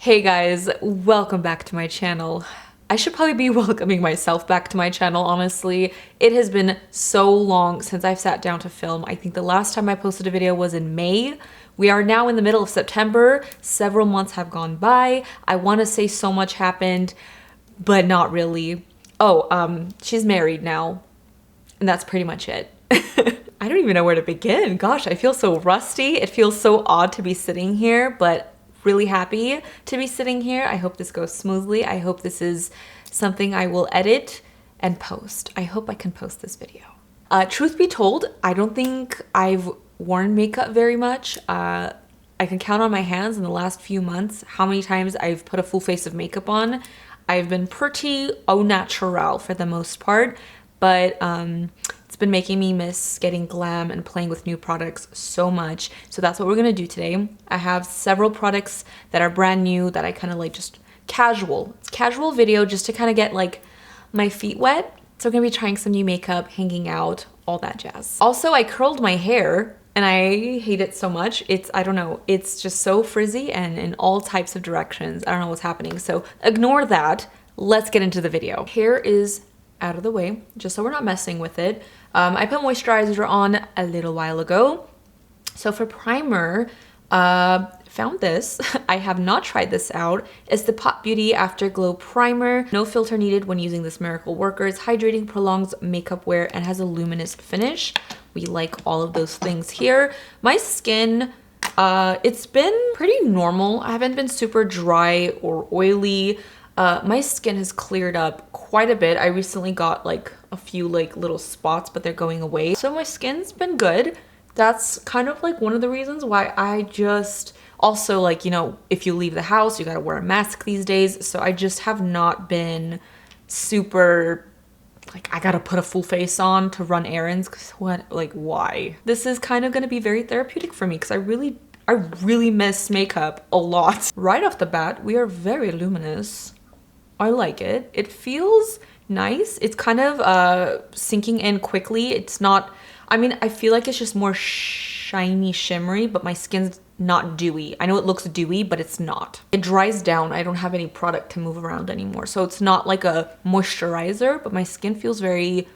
Hey guys, welcome back to my channel. I should probably be welcoming myself back to my channel, honestly. It has been so long since I've sat down to film. I think the last time I posted a video was in May. We are now in the middle of September. Several months have gone by. I want to say so much happened, but not really. Oh, she's married now, and that's pretty much it. I don't even know where to begin. Gosh, I feel so rusty. It feels so odd to be sitting here, but really happy to be sitting here. I hope this goes smoothly. I hope this is something I will edit and post. I hope I can post this video. Truth be told, I don't think I've worn makeup very much. I can count on my hands in the last few months how many times I've put a full face of makeup on. I've been pretty au naturel for the most part, but it's been making me miss getting glam and playing with new products so much. So that's what we're gonna do today. I have several products that are brand new that I kind of like just casual. It's a casual video just to kind of get like my feet wet. So we're gonna be trying some new makeup, hanging out, all that jazz. Also, I curled my hair and I hate it so much. I don't know, it's just so frizzy and in all types of directions. I don't know what's happening. So ignore that. Let's get into the video. Hair is out of the way, just so we're not messing with it. I put moisturizer on a little while ago. So for primer, found this. I have not tried this out. It's the Pop Beauty Afterglow Primer. No filter needed when using this miracle worker. It's hydrating, prolongs makeup wear, and has a luminous finish. We like all of those things here. My skin, it's been pretty normal. I haven't been super dry or oily. My skin has cleared up quite a bit. I recently got like a few like little spots, but they're going away. So my skin's been good. That's kind of like one of the reasons why I just also like, you know, if you leave the house, you gotta wear a mask these days. So I just have not been super like, I gotta put a full face on to run errands. Cause what, like why? This is kind of gonna be very therapeutic for me because I really miss makeup a lot. Right off the bat, we are very luminous. I like it. It feels nice. It's kind of sinking in quickly. It's not, I mean, I feel like it's just more shiny, shimmery, but my skin's not dewy. I know it looks dewy, but it's not. It dries down. I don't have any product to move around anymore. So it's not like a moisturizer, but my skin feels very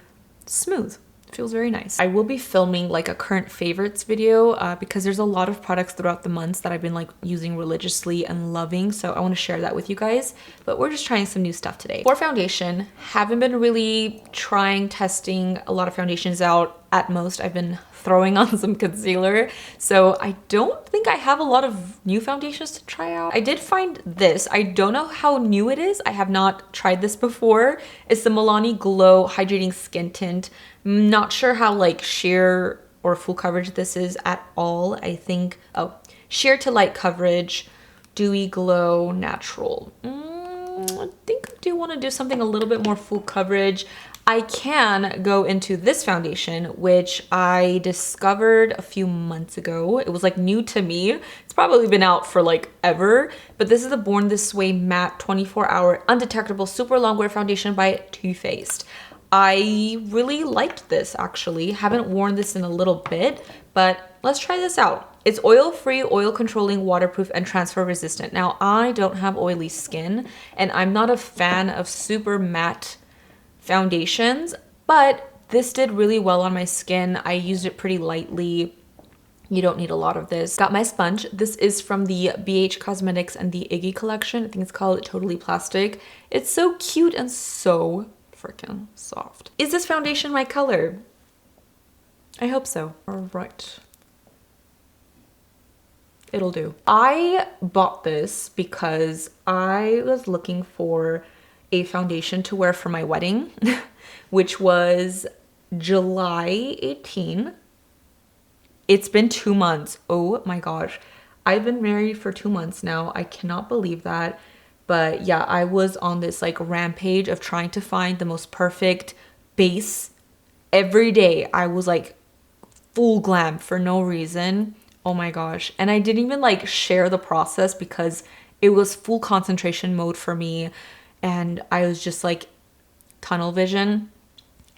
smooth. It feels very nice. I will be filming like a current favorites video because there's a lot of products throughout the months that I've been like using religiously and loving. So I want to share that with you guys, but we're just trying some new stuff today. For foundation, haven't been really testing a lot of foundations out. At most, I've been throwing on some concealer. So I don't think I have a lot of new foundations to try out. I did find this. I don't know how new it is. I have not tried this before. It's the Milani Glow Hydrating Skin Tint. I'm not sure how like sheer or full coverage this is at all. I think, oh, sheer to light coverage, dewy glow, natural. I think I do want to do something a little bit more full coverage. I can go into this foundation, which I discovered a few months ago. It was like new to me. It's probably been out for like ever, but this is the Born This Way Matte 24-Hour Undetectable Super Longwear Foundation by Too Faced. I really liked this actually. Haven't worn this in a little bit, but let's try this out. It's oil-free, oil-controlling, waterproof, and transfer-resistant. Now, I don't have oily skin, and I'm not a fan of super matte foundations, but this did really well on my skin. I used it pretty lightly. You don't need a lot of this. Got my sponge. This is from the BH Cosmetics and the IGGY collection. I think it's called Totally Plastic. It's so cute and so freaking soft. Is this foundation my color? I hope so. All right. It'll do. I bought this because I was looking for a foundation to wear for my wedding, which was July 18. It's been 2 months. Oh my gosh. I've been married for 2 months now. I cannot believe that. But yeah, I was on this like rampage of trying to find the most perfect base. Every day I was like full glam for no reason. Oh my gosh. And I didn't even like share the process because it was full concentration mode for me. And I was just like tunnel vision.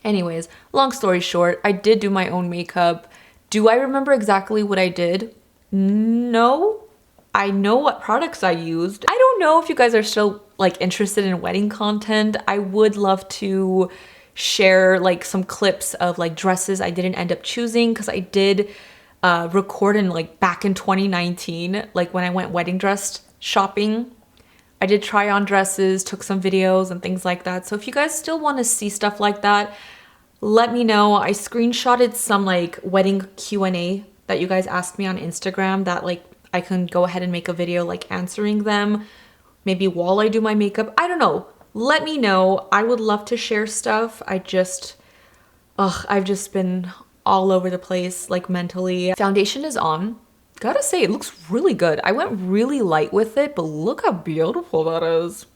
Anyways, long story short, I did do my own makeup. Do I remember exactly what I did? No. I know what products I used. I don't know if you guys are still like interested in wedding content. I would love to share like some clips of like dresses I didn't end up choosing, because I did record in like back in 2019, like when I went wedding dress shopping. I did try on dresses, took some videos and things like that. So if you guys still want to see stuff like that, let me know. I screenshotted some like wedding Q&A that you guys asked me on Instagram that like I can go ahead and make a video like answering them, maybe while I do my makeup. I don't know. Let me know. I would love to share stuff. I've just been all over the place like mentally. Foundation is on. Gotta say, it looks really good. I went really light with it, but look how beautiful that is.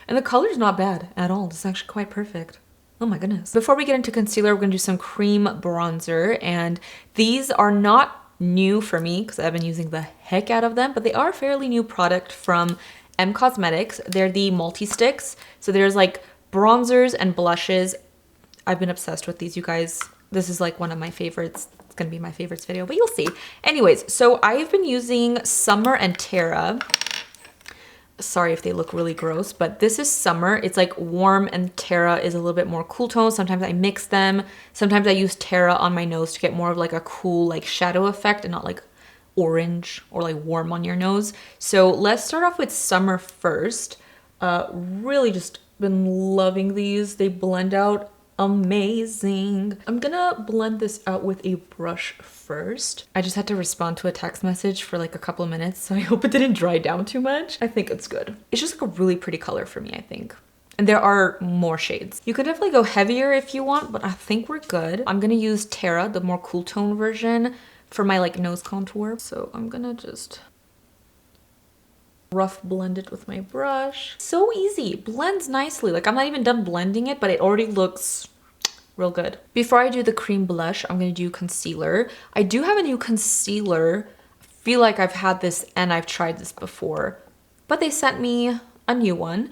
And the color's not bad at all. It's actually quite perfect. Oh my goodness. Before we get into concealer, we're gonna do some cream bronzer. And these are not new for me because I've been using the heck out of them, but they are a fairly new product from Cosmetics. They're the multi-sticks. So there's like bronzers and blushes. I've been obsessed with these, you guys. This is like one of my favorites. It's gonna be my favorites video, but you'll see. Anyways, so I've been using Summer and Terra. Sorry if they look really gross, but this is Summer. It's like warm, and Terra is a little bit more cool tone. Sometimes I mix them. Sometimes I use Terra on my nose to get more of like a cool like shadow effect and not like orange or like warm on your nose. So let's start off with Summer first. Really just been loving these. They blend out amazing. I'm gonna blend this out with a brush first. I just had to respond to a text message for like a couple of minutes, so I hope it didn't dry down too much. I think it's good. It's just like a really pretty color for me, I think. And there are more shades. You could definitely go heavier if you want, but I think we're good. I'm gonna use Terra, the more cool tone version, for my like nose contour. So I'm gonna just rough blend it with my brush. So easy, blends nicely. Like I'm not even done blending it, but it already looks real good. Before I do the cream blush, I'm gonna do concealer. I do have a new concealer. I feel like I've had this and I've tried this before, but they sent me a new one.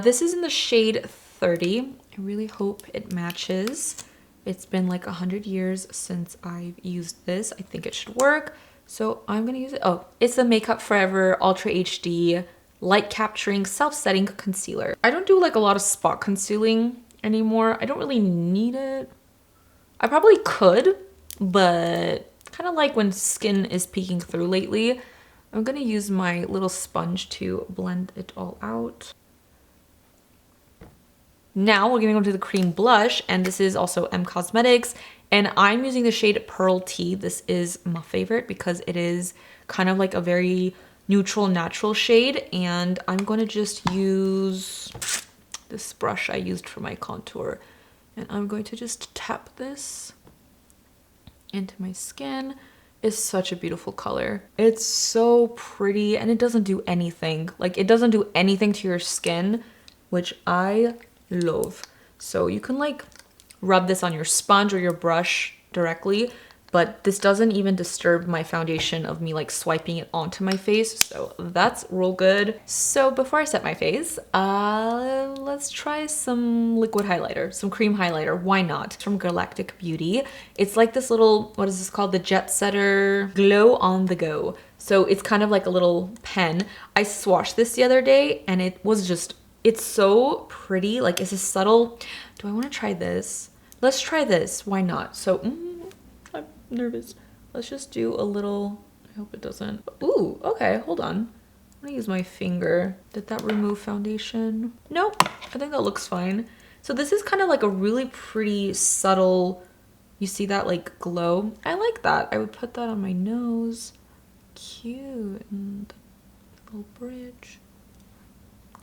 This is in the shade 30. I really hope it matches. It's been like 100 years since I've used this. I think it should work. So I'm gonna use it. Oh, it's the Makeup Forever Ultra HD Light Capturing Self-Setting Concealer. I don't do like a lot of spot concealing anymore. I don't really need it. I probably could, but kind of like when skin is peeking through lately. I'm gonna use my little sponge to blend it all out. Now we're gonna go to the cream blush, and this is also Cosmetics, and I'm using the shade Pearl Tea. This is my favorite because it is kind of like a very neutral, natural shade, and I'm gonna just use this brush I used for my contour, and I'm going to just tap this into my skin. It's such a beautiful color. It's so pretty, and it doesn't do anything. Like, it doesn't do anything to your skin, which I love. So you can like rub this on your sponge or your brush directly, but this doesn't even disturb my foundation of me like swiping it onto my face, so that's real good. So before I set my face, let's try some liquid highlighter, some cream highlighter. Why not? It's from Galactic Beauty. It's like this little, what is this called? The Jet Setter Glow on the Go. So it's kind of like a little pen. I swatched this the other day, and it was just, it's so pretty. Like, it's a subtle, do I want to try this? Let's try this. Why not? So, I'm nervous. Let's just do a little, I hope it doesn't. Ooh, okay, hold on. I'm gonna use my finger. Did that remove foundation? Nope, I think that looks fine. So this is kind of like a really pretty subtle, you see that like glow? I like that. I would put that on my nose. Cute. And a little bridge.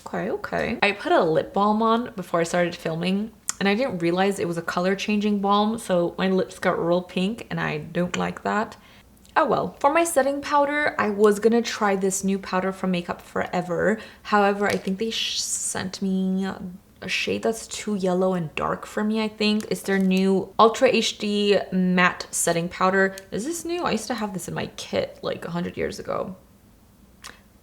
Okay, okay. I put a lip balm on before I started filming, and I didn't realize it was a color changing balm, so my lips got real pink, and I don't like that. Oh well. For my setting powder, I was gonna try this new powder from Makeup Forever. However, I think they sent me a shade that's too yellow and dark for me, I think. It's their new Ultra HD Matte Setting Powder. Is this new? I used to have this in my kit like 100 years ago.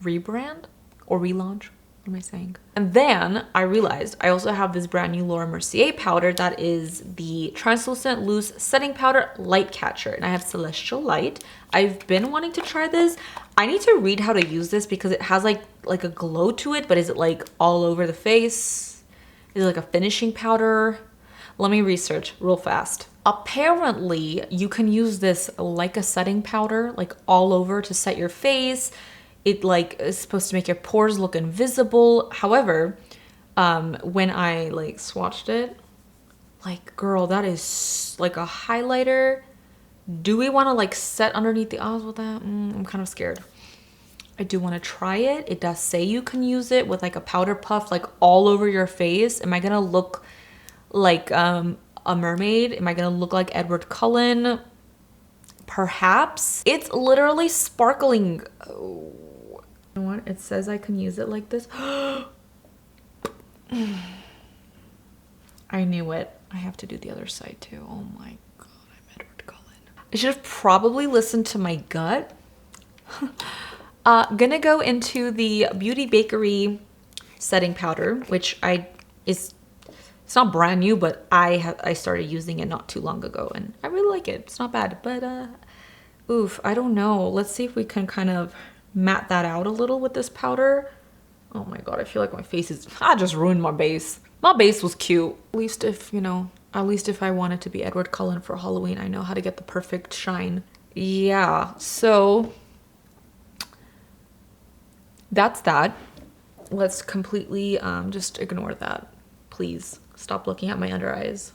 Rebrand or relaunch? What am I saying? And then I realized I also have this brand new Laura Mercier powder that is the Translucent Loose Setting Powder Light Catcher. And I have Celestial Light. I've been wanting to try this. I need to read how to use this because it has like a glow to it, but is it like all over the face? Is it like a finishing powder? Let me research real fast. Apparently, you can use this like a setting powder, like all over to set your face. It like is supposed to make your pores look invisible. However, when I like swatched it, like girl, that is like a highlighter. Do we want to like set underneath the eyes with that? I'm kind of scared. I do want to try it. It does say you can use it with like a powder puff like all over your face. Am I gonna look like a mermaid? Am I gonna look like Edward Cullen? Perhaps. It's literally sparkling. Oh. You know what? It says I can use it like this. I knew it. I have to do the other side too. Oh my god, I'm Edward Cullen. I should have probably listened to my gut. Gonna go into the Beauty Bakery setting powder, which it's not brand new, but I started using it not too long ago and I really like it. It's not bad, but oof, I don't know. Let's see if we can kind of matte that out a little with this powder. Oh my god, I feel like my face is, I just ruined my base. My base was cute. At least if, you know, at least if I wanted to be Edward Cullen for Halloween, I know how to get the perfect shine. Yeah, so that's that. Let's completely just ignore that. Please stop looking at my under eyes.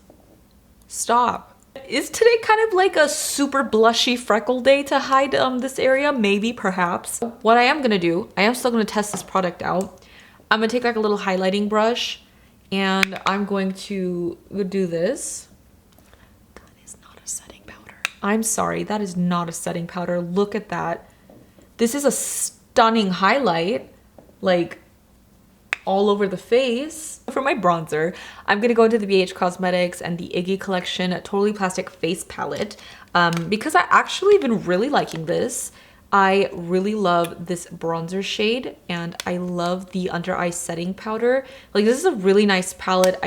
Stop. Is today kind of like a super blushy freckle day to hide this area? Maybe, perhaps. What I am gonna do, I am still gonna test this product out. I'm gonna take like a little highlighting brush and I'm going to do this. That is not a setting powder. I'm sorry, that is not a setting powder. Look at that. This is a stunning highlight, like all over the face. For my bronzer, I'm gonna go into the BH Cosmetics and the IGGY collection Totally Plastic Face Palette because I actually been really liking this. I really love this bronzer shade and I love the under eye setting powder. Like this is a really nice palette.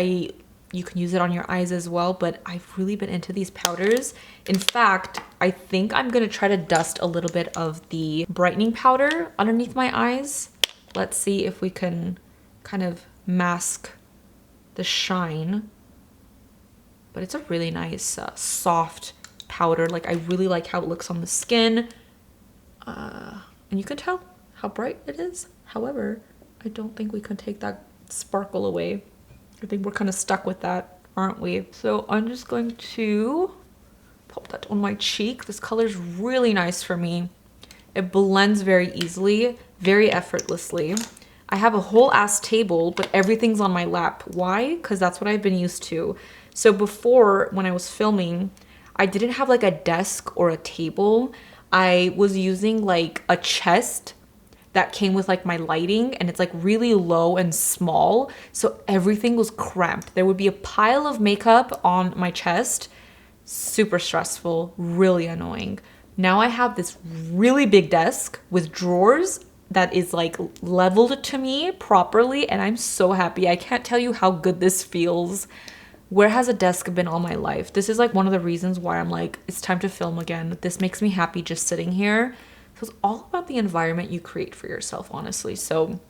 You can use it on your eyes as well, but I've really been into these powders. In fact, I think I'm gonna try to dust a little bit of the brightening powder underneath my eyes. Let's see if we can kind of mask the shine, but it's a really nice soft powder. Like I really like how it looks on the skin, and you can tell how bright it is. However, I don't think we can take that sparkle away. I think we're kind of stuck with that, aren't we? So I'm just going to pop that on my cheek. This color is really nice for me. It blends very easily, very effortlessly. I have a whole ass table, but everything's on my lap. Why? Because that's what I've been used to. So before, when I was filming, I didn't have like a desk or a table. I was using like a chest that came with like my lighting, and it's like really low and small. So everything was cramped. There would be a pile of makeup on my chest. Super stressful, really annoying. Now I have this really big desk with drawers that is like leveled to me properly, and I'm so happy. I can't tell you how good this feels. Where has a desk been all my life? This is like one of the reasons why I'm like, it's time to film again. This makes me happy just sitting here. So it's all about the environment you create for yourself, honestly. So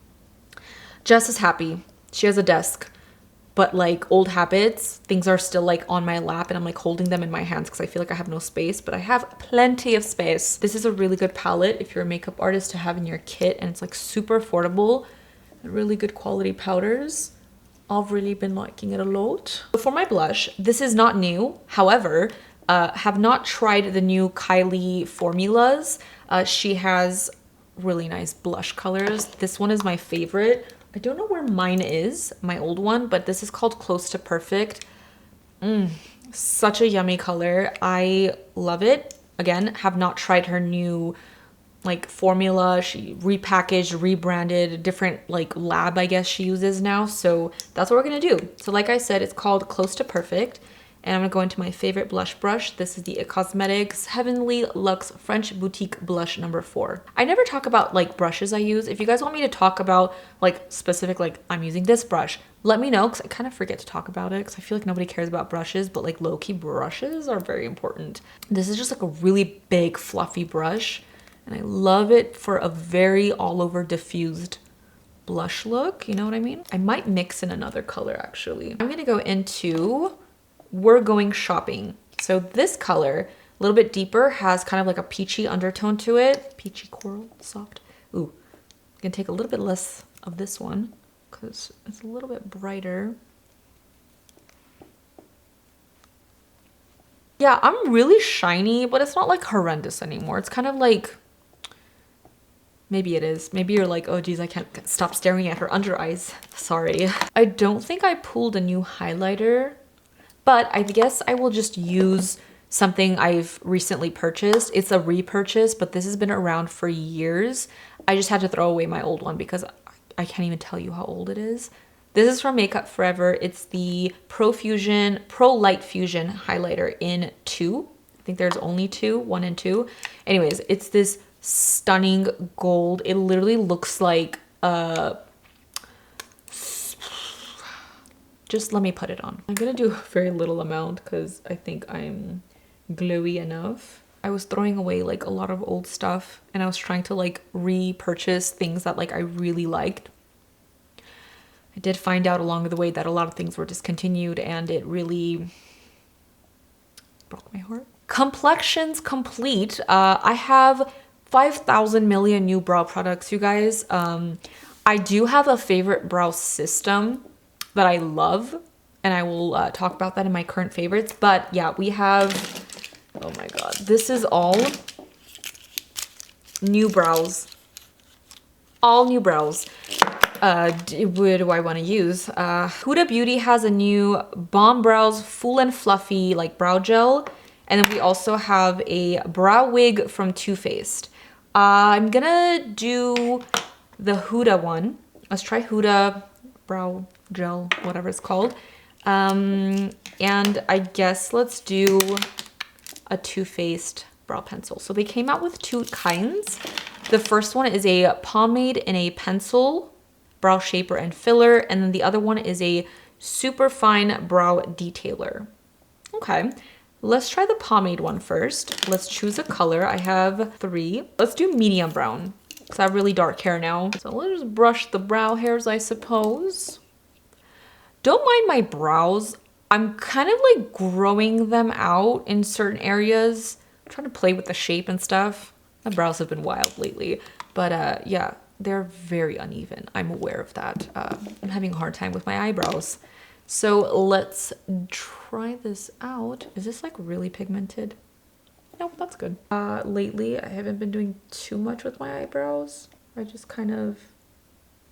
Jess is happy. She has a desk. But like old habits, things are still like on my lap and I'm like holding them in my hands because I feel like I have no space, but I have plenty of space. This is a really good palette if you're a makeup artist to have in your kit, and it's like super affordable. Really good quality powders. I've really been liking it a lot. For my blush, this is not new. However, have not tried the new Kylie formulas. She has really nice blush colors. This one is my favorite. I don't know where mine is, my old one, but this is called Close to Perfect. Such a yummy color. I love it. Again, have not tried her new like formula. She repackaged, rebranded, different like lab I guess she uses now. So that's what we're gonna do. So like I said, it's called Close to Perfect. And I'm gonna go into my favorite blush brush. This is the IT Cosmetics Heavenly Luxe French Boutique Blush number 4. I never talk about like brushes I use. If you guys want me to talk about like specific, like I'm using this brush, let me know, because I kind of forget to talk about it because I feel like nobody cares about brushes, but like low-key brushes are very important. This is just like a really big fluffy brush, and I love it for a very all-over diffused blush look. You know what I mean? I might mix in another color actually. I'm gonna go into We're Going Shopping. So this color, a little bit deeper, has kind of like a peachy undertone to it. Peachy coral, soft. Ooh, I'm gonna take a little bit less of this one because it's a little bit brighter. Yeah, I'm really shiny, but it's not like horrendous anymore. It's kind of like, maybe it is. Maybe you're like, oh geez, I can't stop staring at her under eyes. Sorry. I don't think I pulled a new highlighter, but I guess I will just use something I've recently purchased. It's a repurchase, but this has been around for years. I just had to throw away my old one because I can't even tell you how old it is. This is from Makeup Forever. It's the Pro Light Fusion highlighter in 2. I think there's only 2, 1 and 2. Anyways, it's this stunning gold. It literally looks like just let me put it on. I'm gonna do a very little amount because I think I'm glowy enough. I was throwing away like a lot of old stuff, and I was trying to like repurchase things that like I really liked. I did find out along the way that a lot of things were discontinued, and it really broke my heart. Complexions complete. I have 5,000 million new brow products, you guys. I do have a favorite brow system that I love, and I will talk about that in my current favorites. But yeah, we have, oh my god, this is all new brows. All new brows. What do I want to use? Huda Beauty has a new Bomb Brows Full and Fluffy like brow gel. And then we also have a brow wig from Too Faced. I'm gonna do the Huda one. Let's try Huda brow gel, whatever it's called. And I guess let's do a Too Faced brow pencil. So they came out with 2 kinds. The first one is a pomade and a pencil brow shaper and filler, and then the other one is a super fine brow detailer. Okay, let's try the pomade one first. Let's choose a color. I have 3. Let's do medium brown because I have really dark hair now. So let's just brush the brow hairs, I suppose. Don't mind my brows. I'm kind of like growing them out in certain areas. I'm trying to play with the shape and stuff. My brows have been wild lately, but yeah, they're very uneven. I'm aware of that. I'm having a hard time with my eyebrows. So let's try this out. Is this like really pigmented? No, that's good. Lately, I haven't been doing too much with my eyebrows. I just kind of,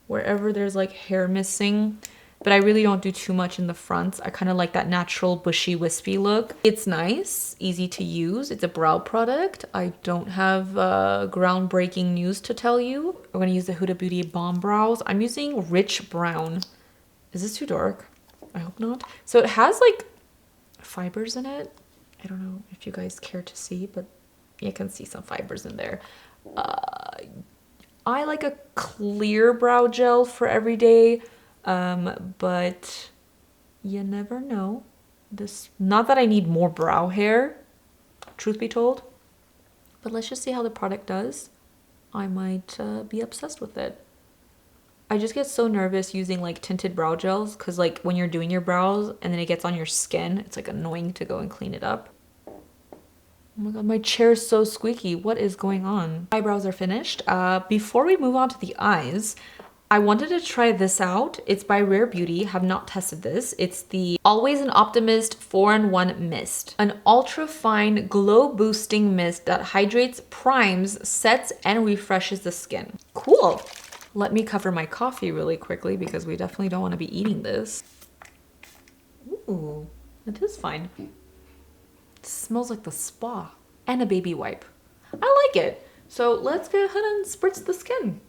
wherever there's like hair missing, but I really don't do too much in the fronts. I kind of like that natural bushy wispy look. It's nice, easy to use. It's a brow product. I don't have groundbreaking news to tell you. We're gonna use the Huda Beauty Bomb Brows. I'm using Rich Brown. Is this too dark? I hope not. So it has like fibers in it. I don't know if you guys care to see, but you can see some fibers in there. I like a clear brow gel for every day. But you never know. Not that I need more brow hair, truth be told, but let's just see how the product does. I might be obsessed with it. I just get so nervous using like tinted brow gels because like when you're doing your brows and then it gets on your skin, it's like annoying to go and clean it up. Oh my god, my chair is so squeaky. What is going on? Eyebrows are finished. Before we move on to the eyes, I wanted to try this out. It's by Rare Beauty. Have not tested this. It's the Always an Optimist 4-in-1 Mist. An ultra-fine, glow-boosting mist that hydrates, primes, sets, and refreshes the skin. Cool. Let me cover my coffee really quickly because we definitely don't want to be eating this. Ooh, it is fine. It smells like the spa. And a baby wipe. I like it. So let's go ahead and spritz the skin.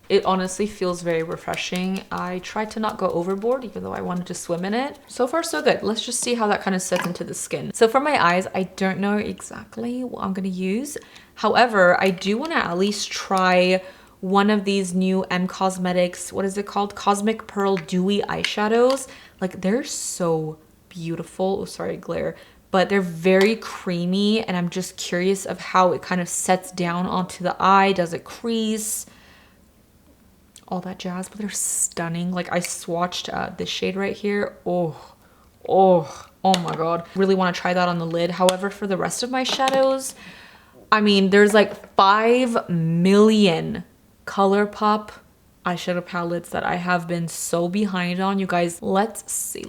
It honestly feels very refreshing. I tried to not go overboard even though I wanted to swim in it. So far so good. Let's just see how that kind of sets into the skin. So for my eyes, I don't know exactly what I'm gonna use. However, I do want to at least try one of these new Cosmetics, what is it called? Cosmic Pearl Dewy eyeshadows. Like, they're so beautiful. Oh, sorry, glare. But they're very creamy, and I'm just curious of how it kind of sets down onto the eye. Does it crease? All that jazz, but they're stunning. Like, I swatched this shade right here. Oh my god. Really want to try that on the lid. However, for the rest of my shadows, I mean, there's like 5 million Colourpop eyeshadow palettes that I have been so behind on. You guys, let's see.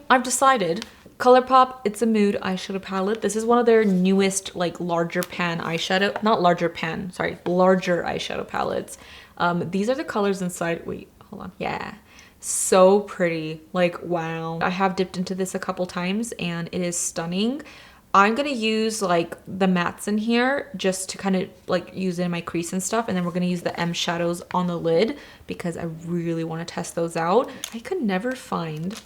I've decided Colourpop It's a Mood eyeshadow palette. This is one of their newest, like, larger pan eyeshadow, not larger pan, sorry, larger eyeshadow palettes. These are the colors inside. Wait, hold on. Yeah, so pretty. Like, wow. I have dipped into this a couple times and it is stunning. I'm gonna use like the mattes in here just to kind of like use it in my crease and stuff, and then we're gonna use the M shadows on the lid because I really want to test those out. I could never find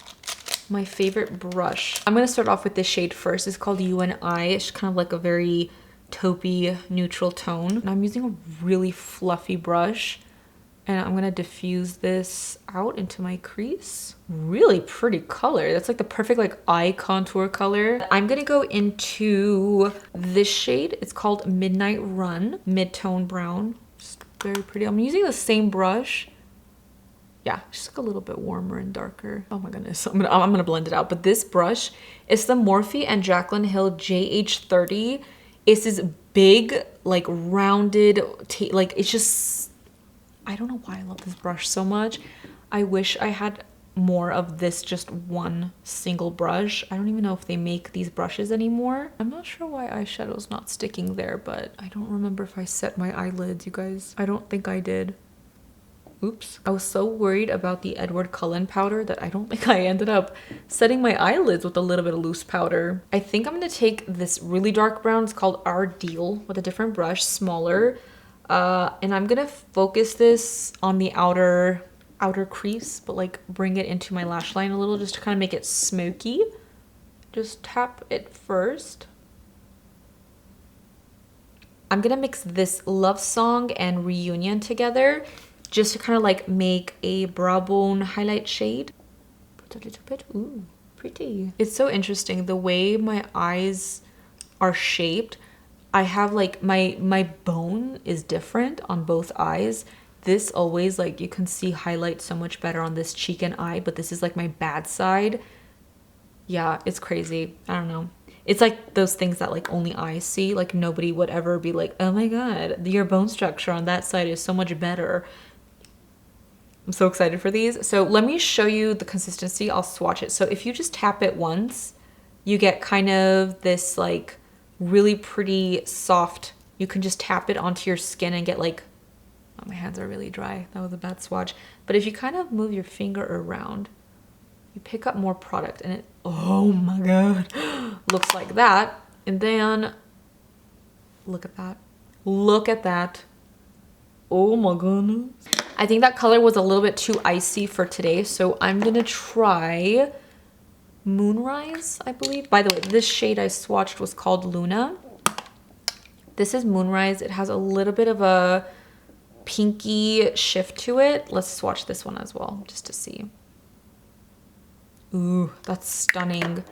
my favorite brush. I'm gonna start off with this shade first. It's called You and I. It's kind of like a very taupey neutral tone, and I'm using a really fluffy brush, and I'm gonna diffuse this out into my crease. Really pretty color. That's like the perfect like eye contour color. I'm gonna go into this shade. It's called Midnight Run, mid-tone brown. Just very pretty. I'm using the same brush. Yeah, just like a little bit warmer and darker. Oh my goodness, I'm gonna blend it out. But this brush is the Morphe and Jaclyn Hill JH30. It's this big, like rounded, like it's just, I don't know why I love this brush so much. I wish I had more of this just one single brush. I don't even know if they make these brushes anymore. I'm not sure why eyeshadow's not sticking there, but I don't remember if I set my eyelids, you guys. I don't think I did. Oops. I was so worried about the Edward Cullen powder that I don't think I ended up setting my eyelids with a little bit of loose powder. I think I'm gonna take this really dark brown. It's called Our Deal, with a different brush, smaller. And I'm gonna focus this on the outer crease, but like bring it into my lash line a little just to kind of make it smoky. Just tap it first. I'm gonna mix this Love Song and Reunion together just to kind of like make a brow bone highlight shade. Put a little bit. Ooh, pretty. It's so interesting the way my eyes are shaped. I have like my bone is different on both eyes. This always, like, you can see highlight so much better on this cheek and eye, but this is like my bad side. Yeah, it's crazy. I don't know. It's like those things that like only I see. Like nobody would ever be like, oh my god, your bone structure on that side is so much better. I'm so excited for these. So let me show you the consistency. I'll swatch it. So if you just tap it once, you get kind of this like really pretty soft, you can just tap it onto your skin and get like, oh, my hands are really dry. That was a bad swatch. But if you kind of move your finger around, you pick up more product and it, oh my god, looks like that. And then look at that. Look at that. Oh my goodness. I think that color was a little bit too icy for today, so I'm gonna try Moonrise, I believe. By the way, this shade I swatched was called Luna. This is Moonrise. It has a little bit of a pinky shift to it. Let's swatch this one as well, just to see. Ooh, that's stunning.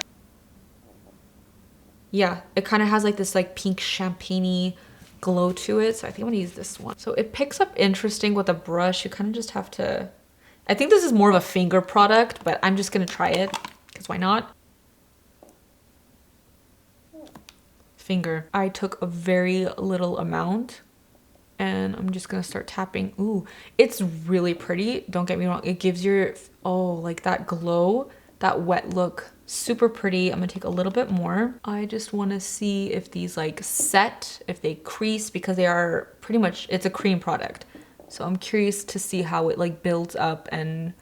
Yeah, it kind of has like this like pink champagne-y glow to it, so I think I'm gonna use this one. So it picks up interesting with a brush. You kind of just have to, I think this is more of a finger product, but I'm just gonna try it because why not? Finger. I took a very little amount and I'm just gonna start tapping. Ooh, it's really pretty. Don't get me wrong. It gives your, oh, like that glow, that wet look. Super pretty. I'm gonna take a little bit more. I just want to see if these like set, if they crease, because they are pretty much, it's a cream product. So I'm curious to see how it like builds up and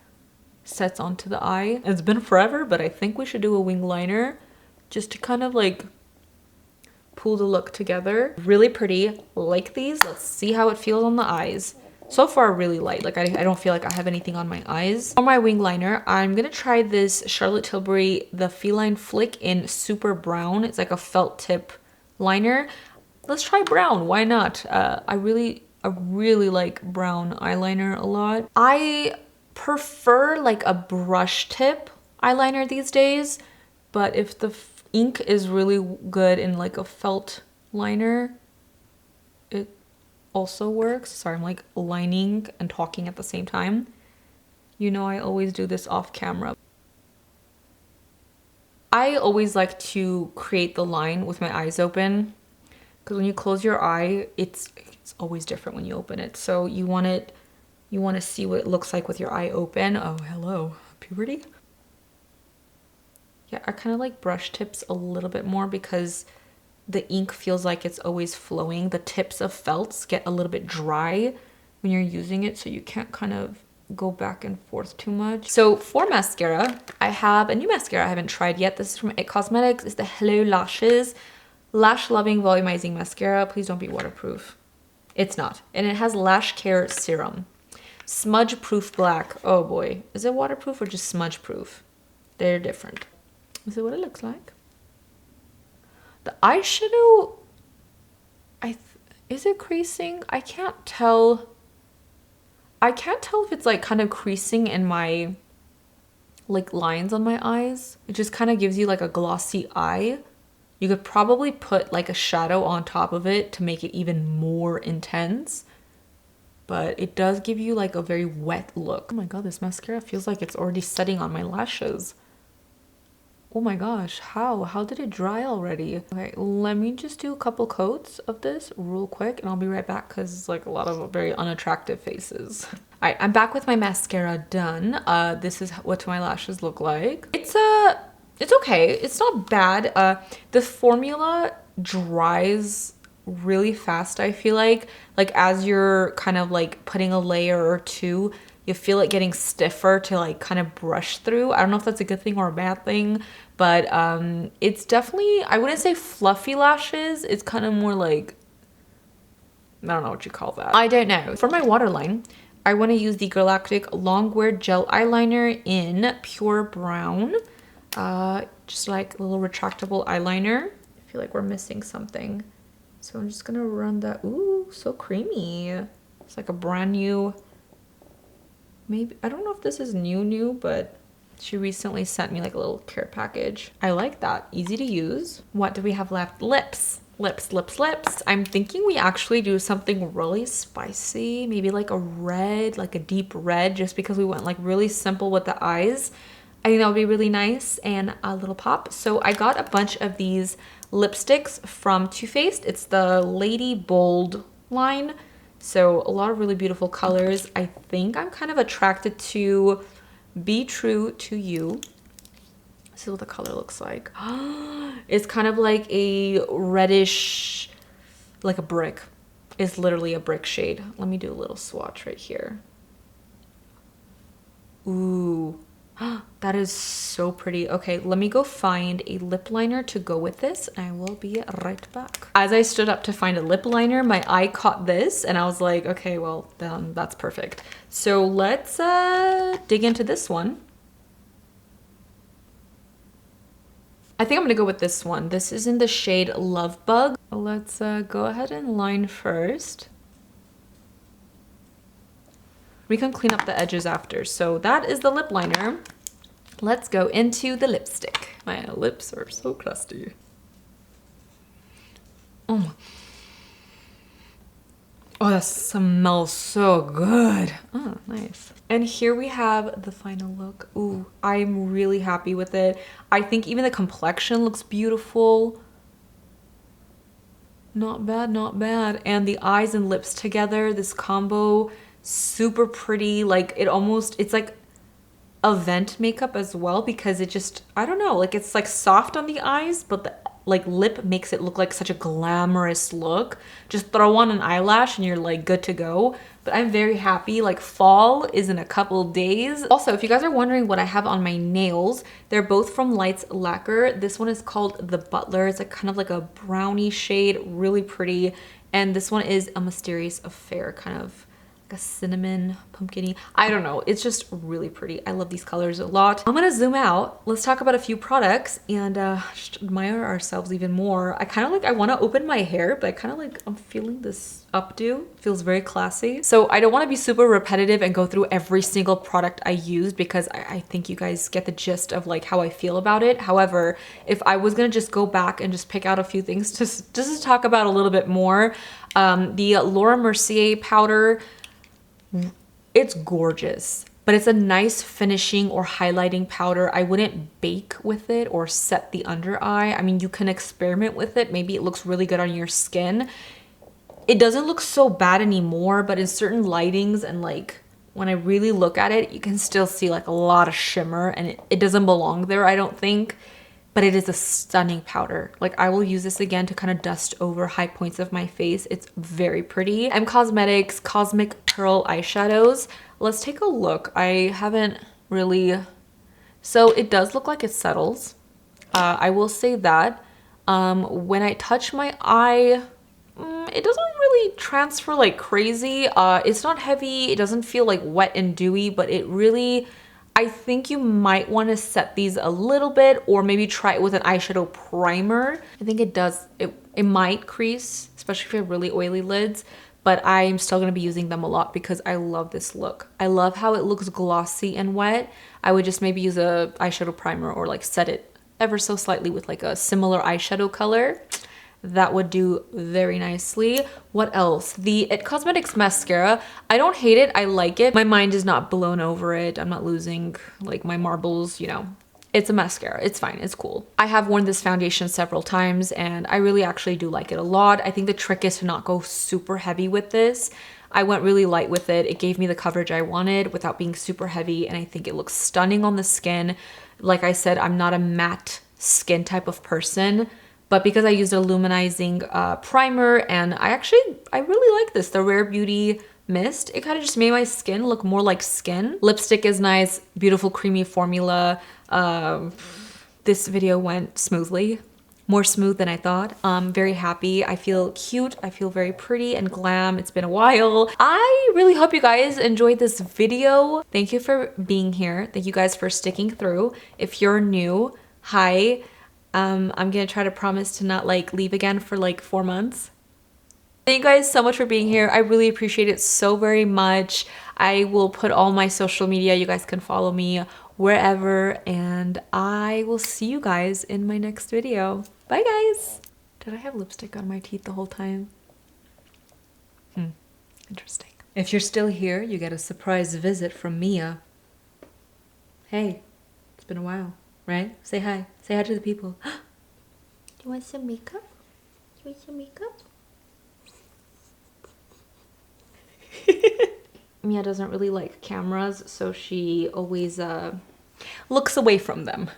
sets onto the eye. It's been forever, but I think we should do a wing liner just to kind of like pull the look together. Really pretty. Like these. Let's see how it feels on the eyes. So far really light. Like I don't feel like I have anything on my eyes. For my wing liner, I'm gonna try this Charlotte Tilbury The Feline Flick in Super Brown. It's like a felt tip liner. Let's try brown, why not? I really like brown eyeliner a lot. I prefer like a brush tip eyeliner these days, but if the ink is really good in like a felt liner, it also works. Sorry, I'm like lining and talking at the same time. You know, I always do this off camera. I always like to create the line with my eyes open, because when you close your eye, it's always different when you open it. So you want to see what it looks like with your eye open. Oh, hello, puberty. Yeah, I kind of like brush tips a little bit more because the ink feels like it's always flowing. The tips of felts get a little bit dry when you're using it, so you can't kind of go back and forth too much. So for mascara, I have a new mascara I haven't tried yet. This is from IT Cosmetics. It's the Hello Lashes Lash Loving Volumizing Mascara. Please don't be waterproof. It's not. And it has Lash Care Serum. Smudge Proof Black. Oh boy. Is it waterproof or just smudge proof? They're different. This is what it looks like. The eyeshadow, is it creasing? I can't tell. I can't tell if it's like kind of creasing in my like lines on my eyes. It just kind of gives you like a glossy eye. You could probably put like a shadow on top of it to make it even more intense. But it does give you like a very wet look. Oh my god, this mascara feels like it's already setting on my lashes. Oh my gosh, how did it dry already? Okay, let me just do a couple coats of this real quick and I'll be right back because it's like a lot of very unattractive faces. All right, I'm back with my mascara done. This is what my lashes look like. It's okay, it's not bad. The formula dries really fast, I feel like as you're kind of like putting a layer or two, you feel it getting stiffer to like kind of brush through. I don't know if that's a good thing or a bad thing, but it's definitely, I wouldn't say fluffy lashes. It's kind of more like, I don't know what you call that. I don't know. For my waterline, I want to use the Galactic Longwear Gel Eyeliner in Pure Brown. Just like a little retractable eyeliner. I feel like we're missing something. So I'm just gonna run that. Ooh, so creamy. It's like a brand new, maybe, I don't know if this is new, but she recently sent me like a little care package. I like that, easy to use. What do we have left? Lips. I'm thinking we actually do something really spicy, maybe like a red, like a deep red, just because we went like really simple with the eyes. I think that would be really nice and a little pop. So I got a bunch of these lipsticks from Too Faced. It's the Lady Bold line. So a lot of really beautiful colors. I think I'm kind of attracted to Be True to You. This is what the color looks like. It's kind of like a reddish, like a brick. It's literally a brick shade. Let me do a little swatch right here. Ooh. That is so pretty. Okay, let me go find a lip liner to go with this and I will be right back. As I stood up to find a lip liner, my eye caught this and I was like, okay, well, then that's perfect. So let's dig into this one. I think I'm gonna go with this one. This is in the shade Love Bug. Let's go ahead and line first. We can clean up the edges after. So that is the lip liner. Let's go into the lipstick. My lips are so crusty. Oh, that smells so good. Oh, nice. And here we have the final look. Ooh, I'm really happy with it. I think even the complexion looks beautiful. Not bad, not bad. And the eyes and lips together, this combo, super pretty. Like it's like a vent makeup as well, because it just, I don't know, like it's like soft on the eyes, but the like lip makes it look like such a glamorous look. Just throw on an eyelash and you're like good to go. But I'm very happy. Like fall is in a couple days. Also, if you guys are wondering what I have on my nails, they're both from Lights Lacquer. This one is called The Butler. It's like kind of like a brownie shade, really pretty. And this one is A Mysterious Affair, kind of like a cinnamon pumpkin-y. I don't know. It's just really pretty. I love these colors a lot. I'm gonna zoom out. Let's talk about a few products and just admire ourselves even more. I want to open my hair, but I kind of like, I'm feeling this updo. Feels very classy. So I don't want to be super repetitive and go through every single product I used because I think you guys get the gist of like how I feel about it. However, if I was gonna just go back and just pick out a few things just to talk about a little bit more, the Laura Mercier powder, it's gorgeous, but it's a nice finishing or highlighting powder. I wouldn't bake with it or set the under eye. I mean, you can experiment with it. Maybe it looks really good on your skin. It doesn't look so bad anymore, but in certain lightings and like when I really look at it, you can still see like a lot of shimmer and it doesn't belong there, I don't think. But it is a stunning powder. Like I will use this again to kind of dust over high points of my face. It's very pretty. M Cosmetics Cosmic Pearl eyeshadows. Let's take a look. I haven't really, so it does look like it settles. I will say that. When I touch my eye, it doesn't really transfer like crazy. It's not heavy. It doesn't feel like wet and dewy, but it really, I think you might want to set these a little bit or maybe try it with an eyeshadow primer. I think it does, it might crease, especially if you have really oily lids, but I'm still going to be using them a lot because I love this look. I love how it looks glossy and wet. I would just maybe use a eyeshadow primer or like set it ever so slightly with like a similar eyeshadow color. That would do very nicely. What else? The It Cosmetics mascara. I don't hate it. I like it. My mind is not blown over it. I'm not losing like my marbles, you know. It's a mascara. It's fine. It's cool. I have worn this foundation several times and I really actually do like it a lot. I think the trick is to not go super heavy with this. I went really light with it. It gave me the coverage I wanted without being super heavy and I think it looks stunning on the skin. Like I said, I'm not a matte skin type of person. But because I used a luminizing primer and I really like this, the Rare Beauty Mist. It kind of just made my skin look more like skin. Lipstick is nice, beautiful creamy formula. This video went smoothly, more smooth than I thought. Very happy. I feel cute. I feel very pretty and glam. It's been a while. I really hope you guys enjoyed this video. Thank you for being here. Thank you guys for sticking through. If you're new, hi. I'm gonna try to promise to not like leave again for like 4 months. Thank you guys so much for being here. I really appreciate it so very much. I will put all my social media. You guys can follow me wherever and I will see you guys in my next video. Bye guys. Did I have lipstick on my teeth the whole time? Interesting. If you're still here, you get a surprise visit from Mia. Hey, it's been a while. Right? Say hi. Say hi to the people. You want some makeup? You want some makeup? Mia doesn't really like cameras, so she always looks away from them.